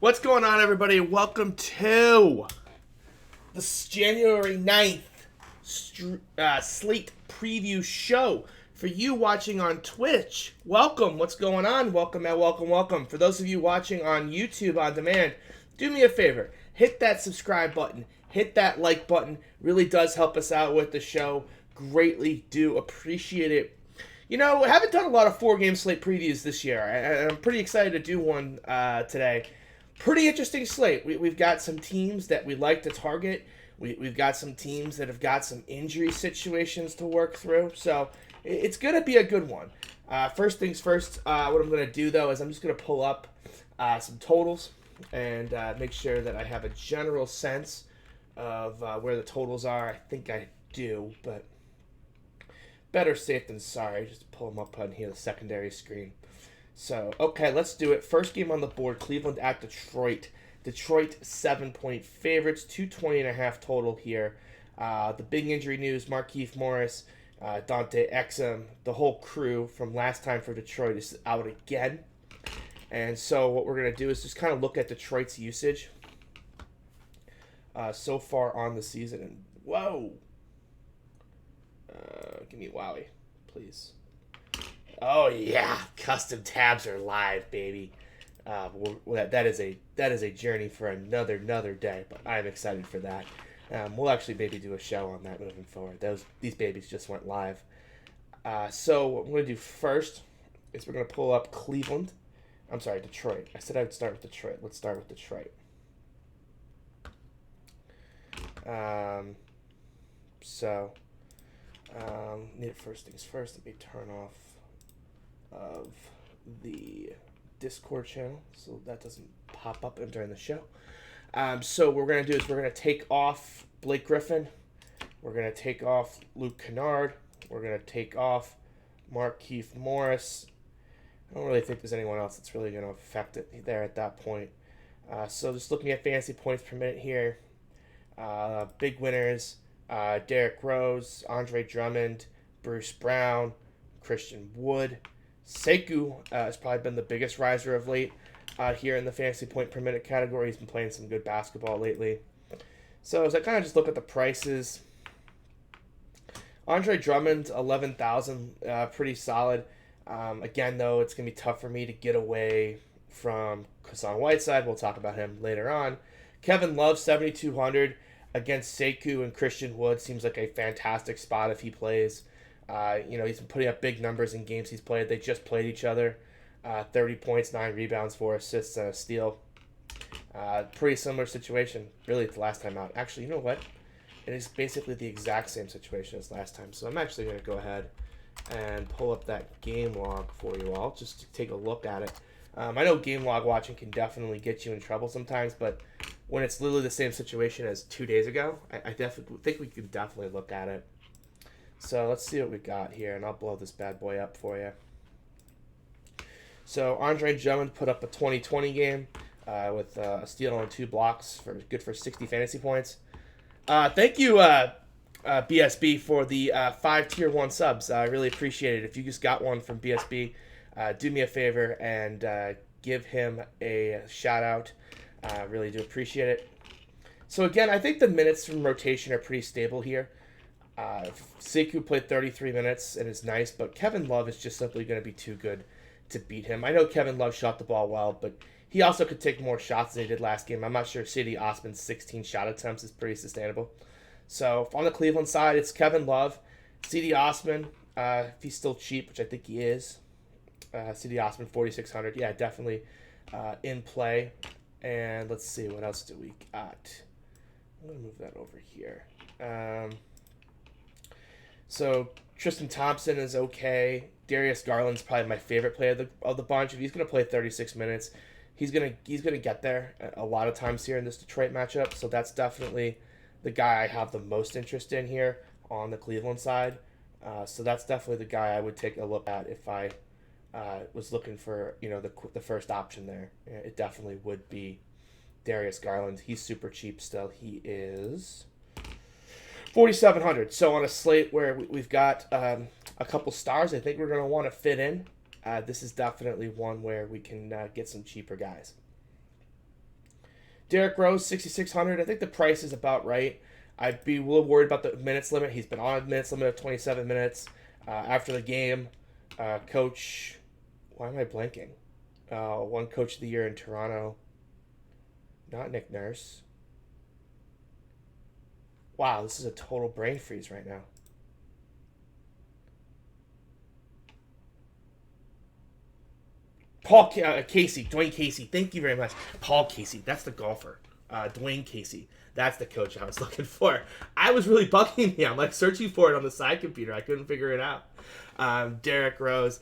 What's going on, everybody? Welcome to the January 9th Slate preview show. For you watching on Twitch, welcome. What's going on? Welcome, man. Welcome. For those of you watching on YouTube on demand, do me a favor. Hit that subscribe button. Hit that like button. Really does help us out with the show. Greatly do appreciate it. You know, I haven't done a lot of four-game slate previews this year. I'm pretty excited to do one today. Pretty interesting slate. We've got some teams that we like to target. We've got some teams that have got some injury situations to work through. So it's going to be a good one. First things first, what I'm going to do, though, is I'm just going to pull up some totals and make sure that I have a general sense of where the totals are. I think I do, but better safe than sorry. Just pull them up on here, the secondary screen. So, okay, let's do it. First game on the board, Cleveland at Detroit. Detroit 7-point favorites, 220.5 total here. The big injury news, Markieff Morris, Dante Exum, the whole crew from last time for Detroit is out again. And so what we're going to do is just kind of look at Detroit's usage so far on the season. And whoa! Give me Wowie, please. Oh yeah, custom tabs are live, baby. That is a journey for another day, but I'm excited for that. We'll actually maybe do a show on that moving forward. These babies just went live. So what I'm going to do first is we're going to pull up Cleveland. I'm sorry, Detroit. I said I would start with Detroit. Let's start with Detroit. Need first things first. Let me turn off of the Discord channel so that doesn't pop up during the show. So what we're going to do is we're going to take off Blake Griffin. We're going to take off Luke Kennard. We're going to take off Markieff Morris. I don't really think there's anyone else that's really going to affect it there at that point. So just looking at fantasy points per minute here. Big winners, Derrick Rose, Andre Drummond, Bruce Brown, Christian Wood. Sekou has probably been the biggest riser of late here in the fantasy point per minute category. He's been playing some good basketball lately. So as I kind of just look at the prices, Andre Drummond, 11,000, pretty solid. Again, though, it's going to be tough for me to get away from Hassan Whiteside. We'll talk about him later on. Kevin Love, 7,200 against Sekou and Christian Wood. Seems like a fantastic spot if he plays. He's been putting up big numbers in games he's played. They just played each other. 30 points, 9 rebounds, 4 assists, and a steal. Pretty similar situation, really, to last time out. Actually, you know what? It is basically the exact same situation as last time. So I'm actually going to go ahead and pull up that game log for you all, just to take a look at it. I know game log watching can definitely get you in trouble sometimes, but when it's literally the same situation as 2 days ago, I definitely think we could definitely look at it. So let's see what we got here, and I'll blow this bad boy up for you. So Andre Drummond put up a 20-20 game with a steal and 2 blocks, good for 60 fantasy points. Thank you, BSB, for the 5 Tier 1 subs. I really appreciate it. If you just got one from BSB, do me a favor and give him a shout-out. Really do appreciate it. So again, I think the minutes from rotation are pretty stable here. Sekou played 33 minutes and is nice, but Kevin Love is just simply going to be too good to beat him. I know Kevin Love shot the ball well, but he also could take more shots than he did last game. I'm not sure Cedi Osman's 16 shot attempts is pretty sustainable. So on the Cleveland side, it's Kevin Love, Cedi Osman, if he's still cheap, which I think he is. Cedi Osman, 4,600. Yeah, definitely in play. And let's see, what else do we got? I'm going to move that over here. So Tristan Thompson is okay. Darius Garland's probably my favorite player of the bunch. If he's going to play 36 minutes, he's gonna get there a lot of times here in this Detroit matchup. So that's definitely the guy I have the most interest in here on the Cleveland side. So that's definitely the guy I would take a look at if I was looking for the first option there. It definitely would be Darius Garland. He's super cheap still. He is 4,700. So on a slate where we've got a couple stars, I think we're going to want to fit in. This is definitely one where we can get some cheaper guys. Derrick Rose, 6,600. I think the price is about right. I'd be a little worried about the minutes limit. He's been on a minutes limit of 27 minutes. After the game, coach, why am I blanking? One coach of the year in Toronto. Not Nick Nurse. Wow, this is a total brain freeze right now. Casey, Dwayne Casey. Thank you very much. Paul Casey, that's the golfer. Dwayne Casey, that's the coach I was looking for. I was really bugging me. I'm like searching for it on the side computer. I couldn't figure it out. Derrick Rose,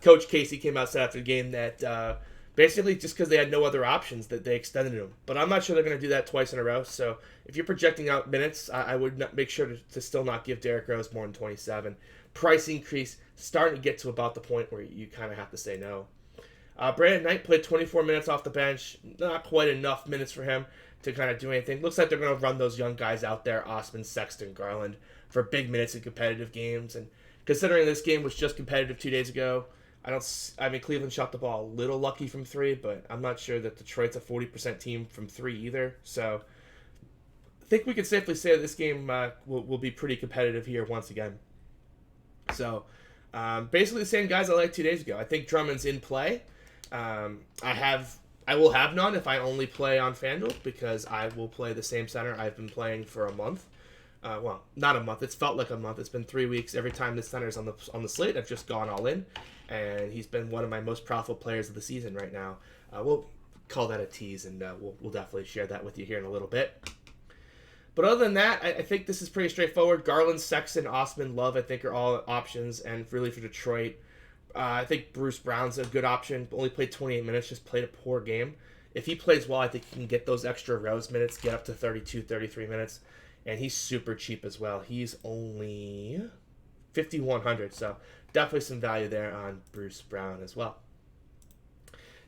Coach Casey came out said after the game that basically just because they had no other options that they extended him. But I'm not sure they're going to do that twice in a row. So if you're projecting out minutes, I would not, make sure to still not give Derrick Rose more than 27. Price increase starting to get to about the point where you kind of have to say no. Brandon Knight played 24 minutes off the bench. Not quite enough minutes for him to kind of do anything. Looks like they're going to run those young guys out there, Osman, Sexton, Garland, for big minutes in competitive games. And considering this game was just competitive 2 days ago, I mean, Cleveland shot the ball a little lucky from three, but I'm not sure that Detroit's a 40% team from three either. So I think we can safely say that this game will be pretty competitive here once again. So basically the same guys I liked 2 days ago. I think Drummond's in play. I will have none if I only play on FanDuel because I will play the same center I've been playing for a month. Well, not a month. It's felt like a month. It's been 3 weeks. Every time this center's on the slate, I've just gone all in, and he's been one of my most profitable players of the season right now. We'll call that a tease, and we'll definitely share that with you here in a little bit. But other than that, I think this is pretty straightforward. Garland, Sexton, Osman, Love, I think are all options, and really for Detroit, I think Bruce Brown's a good option. Only played 28 minutes, just played a poor game. If he plays well, I think he can get those extra Rose minutes, get up to 32, 33 minutes. And he's super cheap as well. He's only 5,100, so definitely some value there on Bruce Brown as well.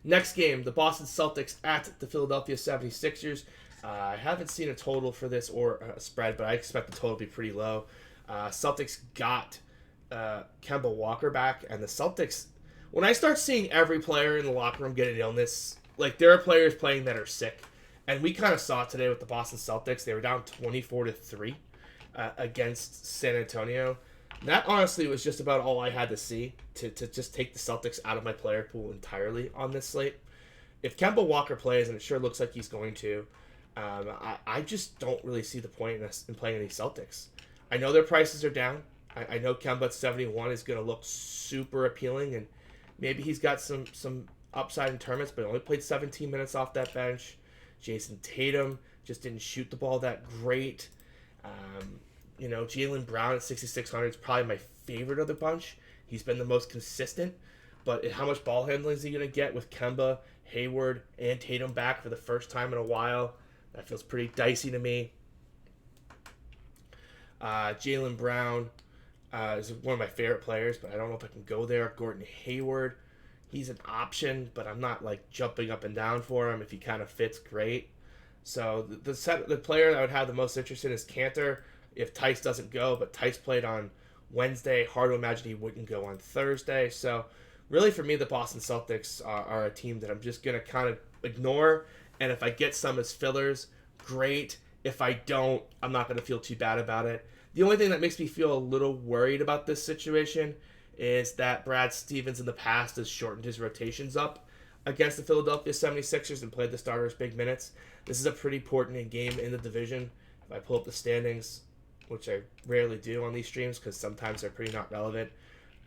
Next game, the Boston Celtics at the Philadelphia 76ers. I haven't seen a total for this or a spread, but I expect the total to be pretty low. Celtics got Kemba Walker back, and the Celtics, when I start seeing every player in the locker room get an illness, like there are players playing that are sick, and we kind of saw it today with the Boston Celtics. They were down 24-3 against San Antonio. That honestly was just about all I had to see to just take the Celtics out of my player pool entirely on this slate. If Kemba Walker plays, and it sure looks like he's going to, I just don't really see the point in playing any Celtics. I know their prices are down. I know Kemba at 71 is going to look super appealing, and maybe he's got some upside in tournaments, but only played 17 minutes off that bench. Jason Tatum just didn't shoot the ball that great. Jaylen Brown at 6,600 is probably my favorite of the bunch. He's been the most consistent, but how much ball handling is he going to get with Kemba, Hayward, and Tatum back for the first time in a while? That feels pretty dicey to me. Jaylen Brown is one of my favorite players, but I don't know if I can go there. Gordon Hayward, he's an option, but I'm not like jumping up and down for him. If he kind of fits, great. So the player that I would have the most interest in is Cantor. If Tice doesn't go, but Tice played on Wednesday, hard to imagine he wouldn't go on Thursday. So really for me, the Boston Celtics are a team that I'm just going to kind of ignore. And if I get some as fillers, great. If I don't, I'm not going to feel too bad about it. The only thing that makes me feel a little worried about this situation is that Brad Stevens in the past has shortened his rotations up against the Philadelphia 76ers and played the starters big minutes. This is a pretty important game in the division. If I pull up the standings, which I rarely do on these streams because sometimes they're pretty not relevant,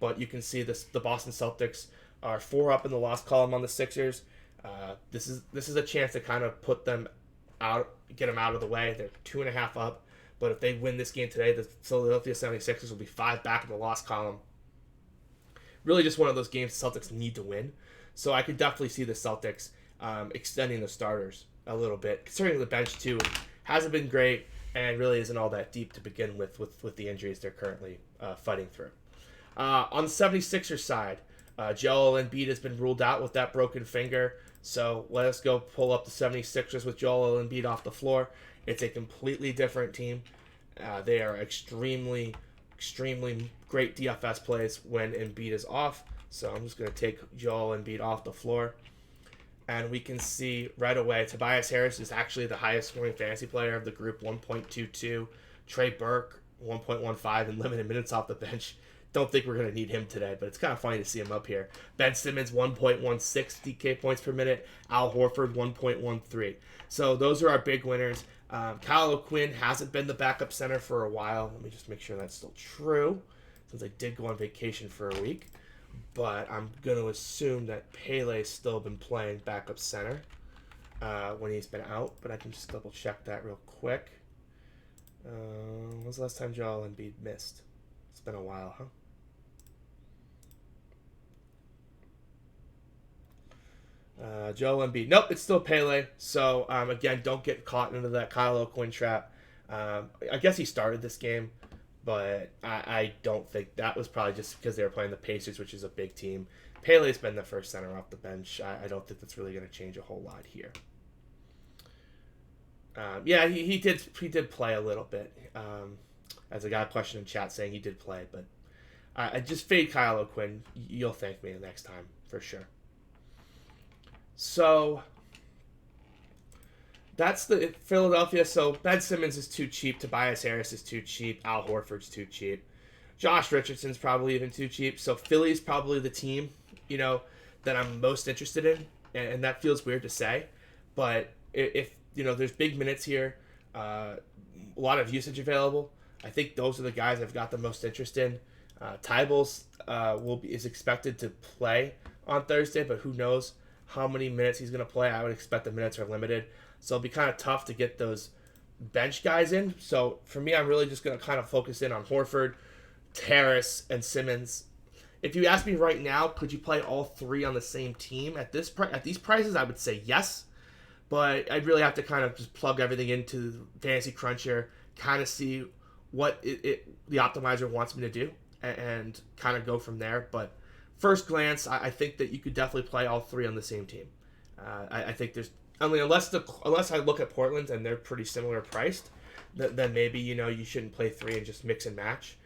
but you can see the Boston Celtics are 4 up in the loss column on the Sixers. This is a chance to kind of put them out, get them out of the way. They're 2.5 up, but if they win this game today, the Philadelphia 76ers will be 5 back in the loss column. Really just one of those games the Celtics need to win. So I could definitely see the Celtics extending the starters a little bit. Considering the bench, too, hasn't been great and really isn't all that deep to begin with the injuries they're currently fighting through. On the 76ers side, Joel Embiid has been ruled out with that broken finger. So let us go pull up the 76ers with Joel Embiid off the floor. It's a completely different team. They are extremely great DFS plays when Embiid is off. So I'm just going to take Joel Embiid off the floor. and we can see right away Tobias Harris is actually the highest scoring fantasy player of the group, 1.22. Trey Burke, 1.15 in limited minutes off the bench. Don't think we're going to need him today, but it's kind of funny to see him up here. Ben Simmons, 1.16 DK points per minute. Al Horford, 1.13. So those are our big winners. Kyle O'Quinn hasn't been the backup center for a while. Let me just make sure that's still true, since I did go on vacation for a week. But I'm going to assume that Pele's still been playing backup center when he's been out. But I can just double check that real quick. When was the last time Joel Embiid missed? It's been a while, huh? Joel Embiid. Nope, it's still Pele. So, again, don't get caught into that Kyle O'Quinn trap. I guess he started this game, but I don't think that was probably just because they were playing the Pacers, which is a big team. Pele's been the first center off the bench. I don't think that's really going to change a whole lot here. Yeah, he did play a little bit. As a guy questioned in chat saying he did play, but I just fade Kyle O'Quinn. You'll thank me the next time for sure. So that's the Philadelphia. So Ben Simmons is too cheap. Tobias Harris is too cheap. Al Horford's too cheap. Josh Richardson's probably even too cheap. So Philly's probably the team, that I'm most interested in, and that feels weird to say, but if there's big minutes here, a lot of usage available. I think those are the guys I've got the most interest in. Tybals is expected to play on Thursday, but who knows how many minutes he's going to play. I would expect the minutes are limited, so it'll be kind of tough to get those bench guys in. So for me, I'm really just going to kind of focus in on Horford, Harris, and Simmons. If you ask me right now, could you play all three on the same team at these prices? I would say yes, but I'd really have to kind of just plug everything into Fantasy Cruncher, kind of see what the optimizer wants me to do, and kind of go from there. But first glance, I think that you could definitely play all three on the same team. I think there's unless I look at Portland and they're pretty similar priced, then maybe you shouldn't play three and just mix and match.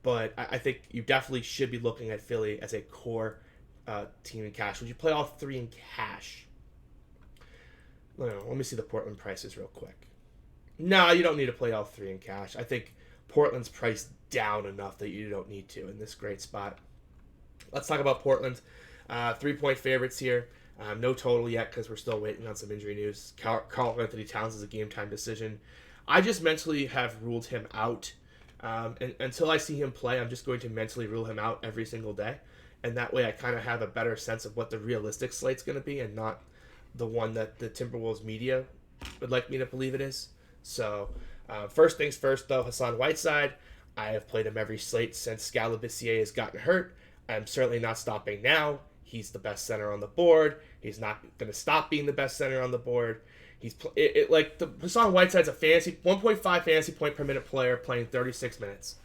But I think you definitely should be looking at Philly as a core team in cash. Would you play all three in cash? Let me see the Portland prices real quick. No, you don't need to play all three in cash. I think Portland's priced down enough that you don't need to in this great spot. Let's talk about Portland. 3-point favorites here. No total yet because we're still waiting on some injury news. Karl Anthony Towns is a game-time decision. I just mentally have ruled him out. And until I see him play, I'm just going to mentally rule him out every single day. And that way I kind of have a better sense of what the realistic slate's going to be and not the one that the Timberwolves media would like me to believe it is. So first things first, though, Hassan Whiteside. I have played him every slate since Scalabissier has gotten hurt. I'm certainly not stopping now. He's the best center on the board. He's not going to stop being the best center on the board. Hassan Whiteside's a 1.5 fantasy point per minute player playing 36 minutes.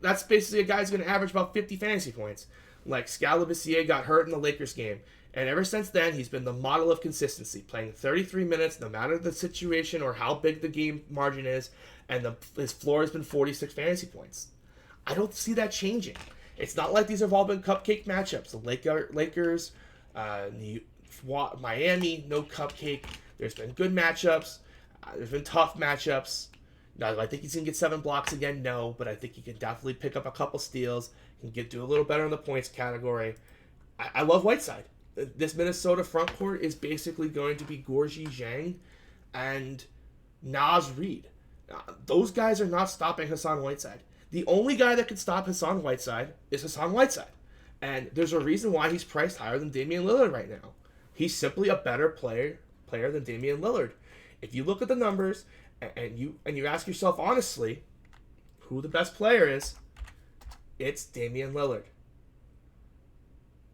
That's basically a guy who's going to average about 50 fantasy points. Scalabissier got hurt in the Lakers game, and ever since then he's been the model of consistency, playing 33 minutes no matter the situation or how big the game margin is, and his floor has been 46 fantasy points. I don't see that changing. It's not like these have all been cupcake matchups. The Lakers, Miami, no cupcake. There's been good matchups. There's been tough matchups. Now, I think he's going to get 7 blocks again? No, but I think he can definitely pick up a couple steals. He can do a little better in the points category. I love Whiteside. This Minnesota front court is basically going to be Gorgie Zhang and Naz Reid. Those guys are not stopping Hassan Whiteside. The only guy that can stop Hassan Whiteside is Hassan Whiteside. And there's a reason why he's priced higher than Damian Lillard right now. He's simply a better player than Damian Lillard. If you look at the numbers and you ask yourself honestly who the best player is, it's Damian Lillard.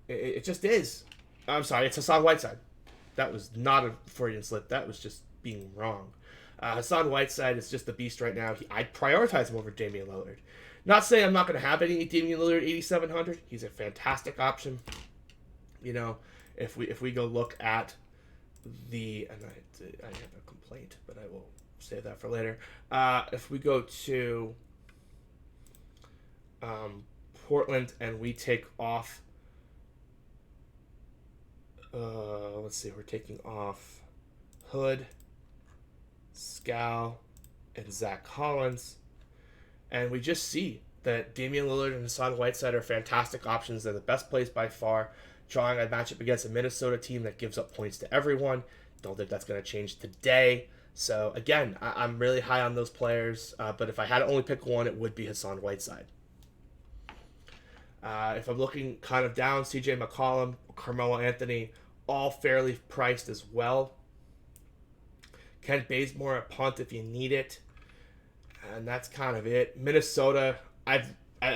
It just is. I'm sorry, it's Hassan Whiteside. That was not a Freudian slip. That was just being wrong. Hassan Whiteside is just the beast right now. I'd prioritize him over Damian Lillard. Not saying I'm not going to have any Damian Lillard 8,700. He's a fantastic option. If we go look at I have a complaint, but I will save that for later. If we go to Portland and we take off Let's see. We're taking off Hood, Scal, and Zach Collins. And we just see that Damian Lillard and Hassan Whiteside are fantastic options. They're the best plays by far. Drawing a matchup against a Minnesota team that gives up points to everyone. Don't think that's going to change today. So, again, I'm really high on those players. But if I had to only pick one, it would be Hassan Whiteside. If I'm looking kind of down, CJ McCollum, Carmelo Anthony, all fairly priced as well. Kent Bazemore at punt if you need it. And that's kind of it. Minnesota, I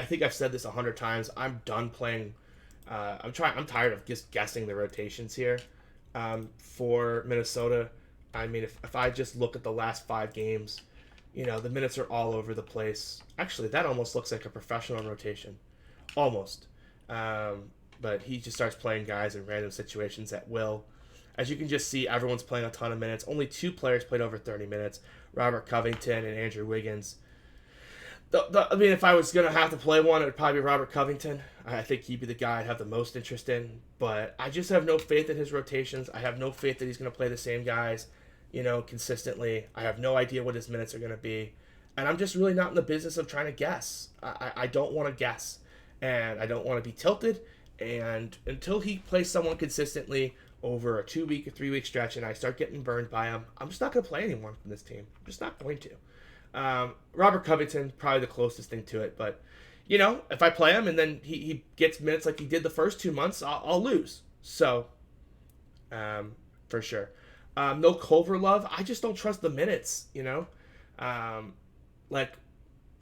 think I've said this 100 times. I'm done playing. I'm tired of just guessing the rotations here for Minnesota. I mean, if I just look at the last 5 games, the minutes are all over the place. Actually, that almost looks like a professional rotation. Almost. But he just starts playing guys in random situations at will. As you can just see, everyone's playing a ton of minutes. Only 2 players played over 30 minutes. Robert Covington and Andrew Wiggins. If I was going to have to play one, it would probably be Robert Covington. I think he'd be the guy I'd have the most interest in. But I just have no faith in his rotations. I have no faith that he's going to play the same guys, consistently. I have no idea what his minutes are going to be. And I'm just really not in the business of trying to guess. I don't want to guess. And I don't want to be tilted. And until he plays someone consistently over a 2-week or 3-week stretch and I start getting burned by him, I'm just not going to play anyone from this team. I'm just not going to. Robert Covington, probably the closest thing to it. But, if I play him and then he gets minutes like he did the first 2 months, I'll lose. So, for sure. No Culver love. I just don't trust the minutes,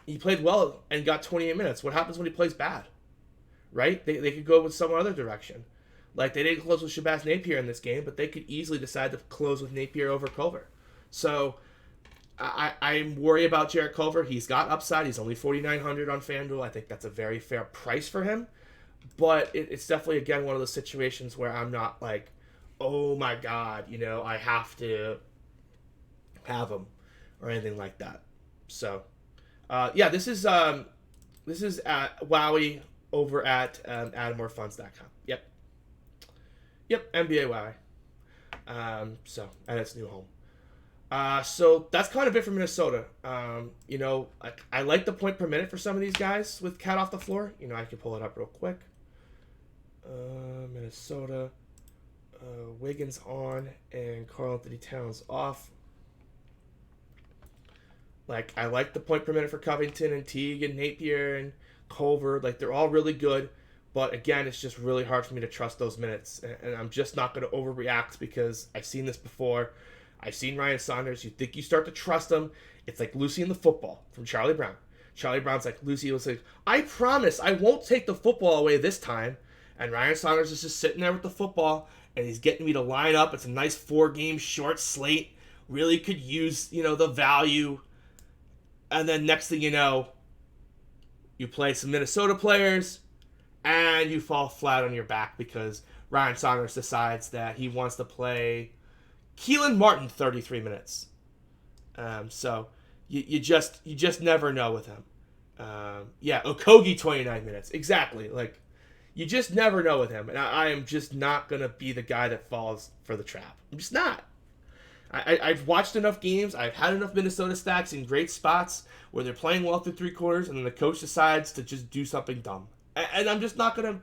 he played well and got 28 minutes. What happens when he plays bad? Right? They could go with some other direction. Like, they didn't close with Shabazz Napier in this game, but they could easily decide to close with Napier over Culver. So, I'm worried about Jarrett Culver. He's got upside. He's only $4,900 on FanDuel. I think that's a very fair price for him. But it's definitely, again, one of those situations where I'm not like, oh my God, I have to have him or anything like that. So, this is Wowie over at AdamOreFunds.com. Yep, NBA Wowie. And its new home. So that's kind of it for Minnesota. I like the point per minute for some of these guys with Cat off the floor. I can pull it up real quick. Minnesota, Wiggins on and Karl-Anthony Towns off. I like the point per minute for Covington and Teague and Napier and Culver. They're all really good. But again, it's just really hard for me to trust those minutes. And I'm just not going to overreact because I've seen this before. I've seen Ryan Saunders. You think you start to trust him. It's like Lucy and the football from Charlie Brown. Charlie Brown's like, Lucy was like, I promise I won't take the football away this time. And Ryan Saunders is just sitting there with the football and he's getting me to line up. It's a nice 4-game short slate. Really could use, the value. And then next thing you know, you play some Minnesota players and you fall flat on your back because Ryan Saunders decides that he wants to play Keelan Martin 33 minutes. So you just never know with him. Okogie 29 minutes. Exactly. You just never know with him. And I am just not going to be the guy that falls for the trap. I'm just not. I've watched enough games. I've had enough Minnesota stacks in great spots where they're playing well through 3 quarters and then the coach decides to just do something dumb. And I'm just not going to...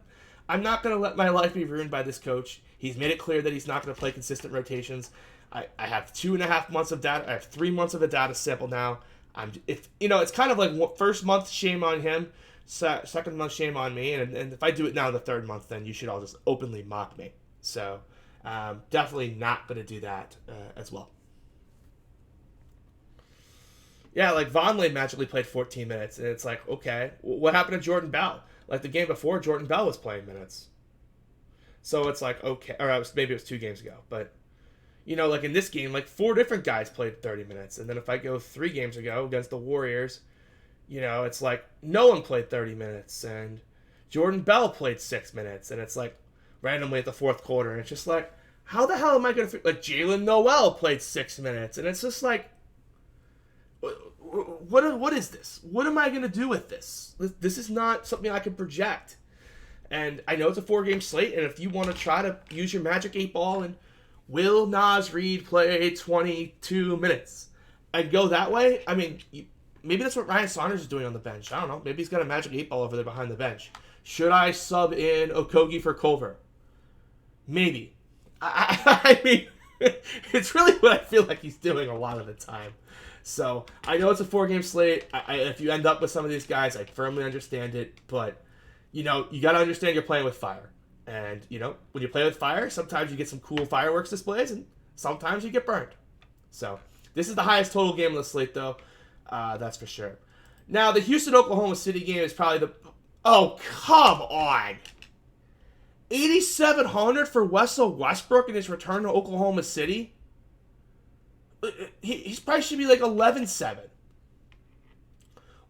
I'm not going to let my life be ruined by this coach. He's made it clear that he's not going to play consistent rotations. I have 2.5 months of data. I have 3 months of a data sample now. It's kind of like first month, shame on him. Second month, shame on me. And if I do it now in the 3rd month, then you should all just openly mock me. So definitely not going to do that as well. Yeah, Vonleh magically played 14 minutes. And it's like, okay, what happened to Jordan Bell? The game before, Jordan Bell was playing minutes. So it's like, okay. Or maybe it was 2 games ago. But, in this game, 4 different guys played 30 minutes. And then if I go 3 games ago against the Warriors, it's like no one played 30 minutes. And Jordan Bell played 6 minutes. And it's randomly at the 4th quarter. And it's just how the hell am I going to... Jalen Noel played 6 minutes. And it's just what is this? What am I going to do with this? This is not something I can project. And I know it's a 4-game slate, and if you want to try to use your magic 8 ball and will Nas Reed play 22 minutes and go that way, I mean, maybe that's what Ryan Saunders is doing on the bench. I don't know. Maybe he's got a magic 8 ball over there behind the bench. Should I sub in Okogie for Culver? Maybe. I mean, it's really what I feel like he's doing a lot of the time. So I know it's a 4-game slate. If you end up with some of these guys, I firmly understand it. But, you got to understand you're playing with fire. And, when you play with fire, sometimes you get some cool fireworks displays, and sometimes you get burned. So this is the highest total game on the slate, though. That's for sure. Now, the Houston-Oklahoma City game is probably the... Oh, come on! 8,700 for Russell Westbrook in his return to Oklahoma City? He's probably should be like 11-7.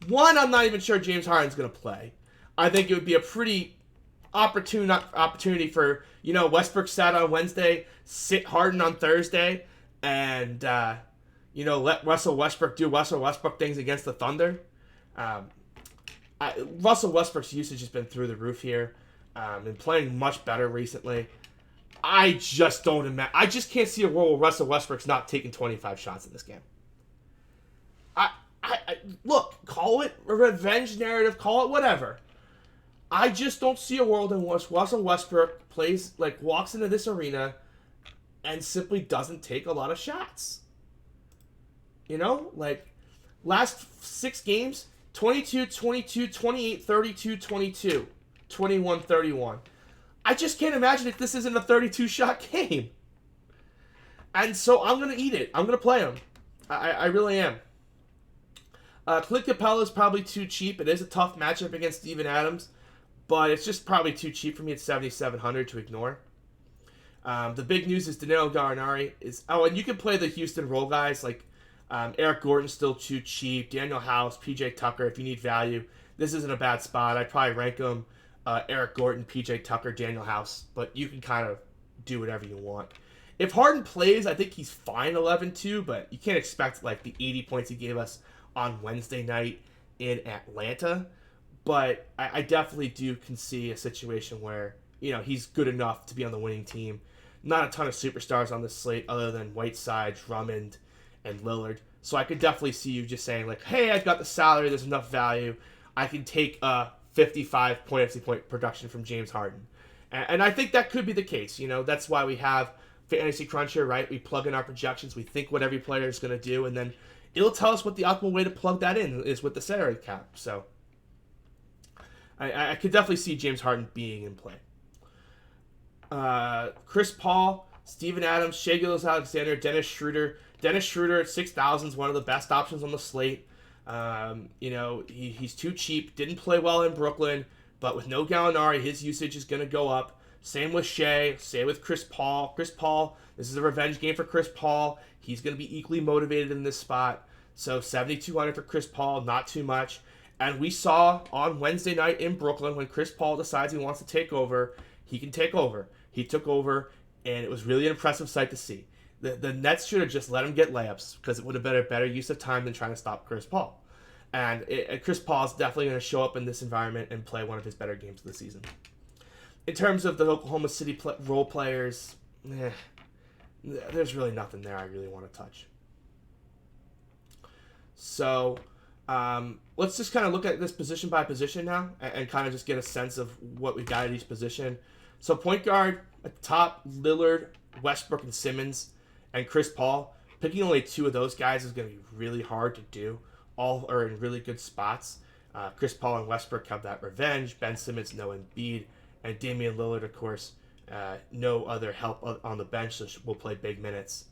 One, I'm not even sure James Harden's going to play. I think it would be a pretty opportunity for, Westbrook sat on Wednesday, sit Harden on Thursday, and, let Russell Westbrook do Russell Westbrook things against the Thunder. Russell Westbrook's usage has been through the roof here. Been playing much better recently. I just don't imagine. I just can't see a world where Russell Westbrook's not taking 25 shots in this game. Look, call it a revenge narrative, call it whatever. I just don't see a world in which Russell Westbrook walks into this arena and simply doesn't take a lot of shots. Last 6 games, 22, 22, 28, 32, 22. 21-31. I just can't imagine if this isn't a 32-shot game. And so I'm going to eat it. I'm going to play him. I really am. Clint Capella is probably too cheap. It is a tough matchup against Steven Adams, but it's just probably too cheap for me at 7,700 to ignore. The big news is Danilo Gallinari is... Oh, and you can play the Houston role guys like Eric Gordon's still too cheap. Daniel House, PJ Tucker if you need value. This isn't a bad spot. I'd probably rank him Eric Gordon, PJ Tucker, Daniel House, but you can kind of do whatever you want. If Harden plays, I think he's fine 11-2, but you can't expect the 80 points he gave us on Wednesday night in Atlanta. But I definitely can see a situation where, he's good enough to be on the winning team. Not a ton of superstars on the slate other than Whiteside, Drummond, and Lillard. So I could definitely see you just saying, hey, I've got the salary, there's enough value. I can take a 55 point production from James Harden. And I think that could be the case. That's why we have Fantasy Cruncher, right? We plug in our projections. We think what every player is going to do, and then it'll tell us what the optimal way to plug that in is with the salary cap. So I could definitely see James Harden being in play. Chris Paul, Steven Adams, Shai Gilgeous-Alexander, Dennis Schroeder. Dennis Schroeder at 6,000 is one of the best options on the slate. He's too cheap. Didn't play well in Brooklyn, but with no Gallinari, his usage is going to go up. Same with Shea. Same with Chris Paul. Chris Paul, this is a revenge game for Chris Paul. He's going to be equally motivated in this spot. So 7,200 for Chris Paul, not too much. And we saw on Wednesday night in Brooklyn when Chris Paul decides he wants to take over, he can take over. He took over, and it was really an impressive sight to see. The Nets should have just let him get layups because it would have been a better use of time than trying to stop Chris Paul. And Chris Paul is definitely going to show up in this environment and play one of his better games of the season. In terms of the Oklahoma City role players, there's really nothing there I really want to touch. So let's just kind of look at this position by position now and kind of just get a sense of what we got at each position. So point guard, at the top, Lillard, Westbrook, and Simmons, and Chris Paul. Picking only 2 of those guys is going to be really hard to do. All are in really good spots. Chris Paul and Westbrook have that revenge. Ben Simmons, no Embiid. And Damian Lillard, of course, no other help on the bench, so will play big minutes.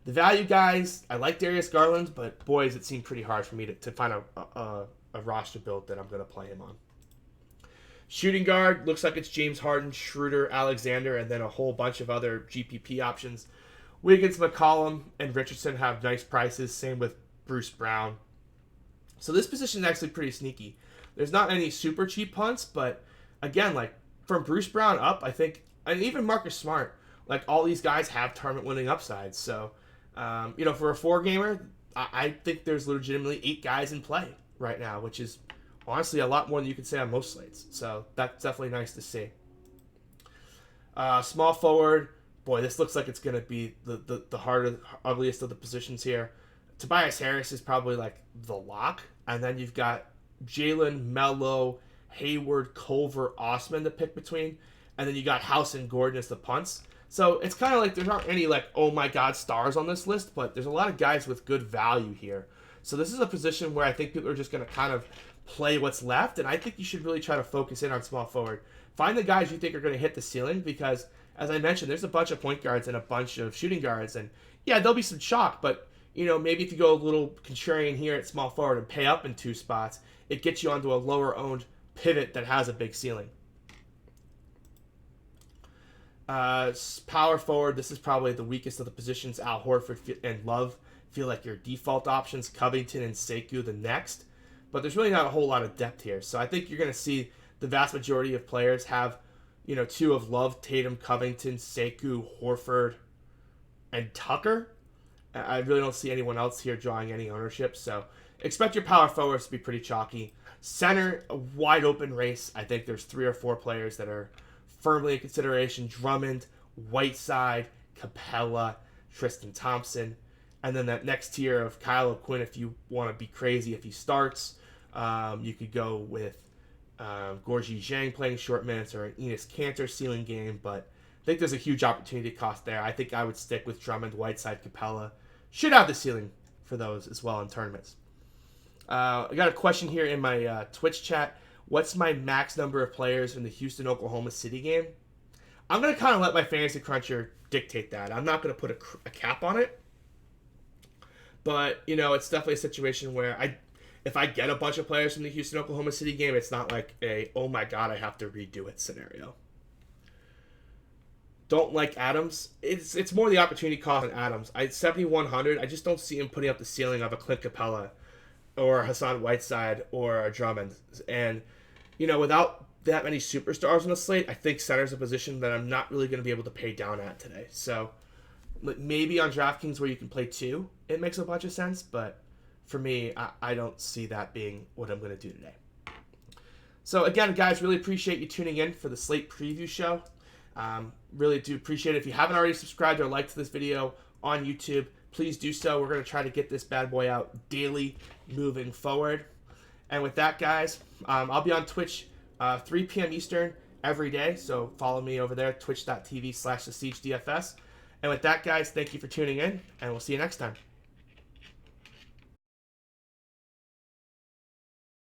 The value guys, I like Darius Garland, but boys, it seemed pretty hard for me to find a roster build that I'm going to play him on. Shooting guard, looks like it's James Harden, Schroeder, Alexander, and then a whole bunch of other GPP options. Wiggins, McCollum, and Richardson have nice prices. Same with Bruce Brown. So this position is actually pretty sneaky. There's not any super cheap punts, but again, from Bruce Brown up, I think, and even Marcus Smart, all these guys have tournament winning upsides. So, for a 4-gamer, I think there's legitimately 8 guys in play right now, which is Honestly, a lot more than you could say on most slates. So that's definitely nice to see. Small forward, boy, this looks like it's going to be the hardest, ugliest of the positions here. Tobias Harris is probably like the lock. And then you've got Jalen, Mello, Hayward, Culver, Osman to pick between. And then you got House and Gordon as the punts. So it's kind of like there aren't any like, oh my God, stars on this list, but there's a lot of guys with good value here. So this is a position where I think people are just going to kind of play what's left, and I think you should really try to focus in on small forward. Find the guys you think are going to hit the ceiling because, as I mentioned, there's a bunch of point guards and a bunch of shooting guards, and yeah, there'll be some chalk, but maybe if you go a little contrarian here at small forward and pay up in 2 spots, it gets you onto a lower-owned pivot that has a big ceiling. Power forward, this is probably the weakest of the positions. Al Horford and Love feel like your default options. Covington and Sekou the next. But there's really not a whole lot of depth here. So I think you're going to see the vast majority of players have, 2 of Love, Tatum, Covington, Sekou, Horford, and Tucker. I really don't see anyone else here drawing any ownership. So expect your power forwards to be pretty chalky. Center, a wide open race. I think there's 3 or 4 players that are firmly in consideration. Drummond, Whiteside, Capella, Tristan Thompson. And then that next tier of Kyle O'Quinn, if you want to be crazy, if he starts, you could go with Gorgie Zhang playing short minutes or an Enes Kanter ceiling game. But I think there's a huge opportunity cost there. I think I would stick with Drummond, Whiteside, Capella. Should have the ceiling for those as well in tournaments. I got a question here in my Twitch chat. What's my max number of players in the Houston-Oklahoma City game? I'm going to kind of let my fantasy cruncher dictate that. I'm not going to put a cap on it. But, it's definitely a situation where if I get a bunch of players from the Houston-Oklahoma City game, it's not like a, oh my God, I have to redo it scenario. Don't like Adams. It's more the opportunity cost on Adams. 7,100, I just don't see him putting up the ceiling of a Clint Capella or Hassan Whiteside or a Drummond. And, without that many superstars on the slate, I think center's a position that I'm not really going to be able to pay down at today. So maybe on DraftKings where you can play 2, it makes a bunch of sense. But for me, I don't see that being what I'm going to do today. So again, guys, really appreciate you tuning in for the Slate preview show. Really do appreciate it. If you haven't already subscribed or liked this video on YouTube, please do so. We're going to try to get this bad boy out daily moving forward. And with that, guys, I'll be on Twitch 3 p.m. Eastern every day. So follow me over there, twitch.tv/thesiegeDFS. And with that, guys, thank you for tuning in, and we'll see you next time.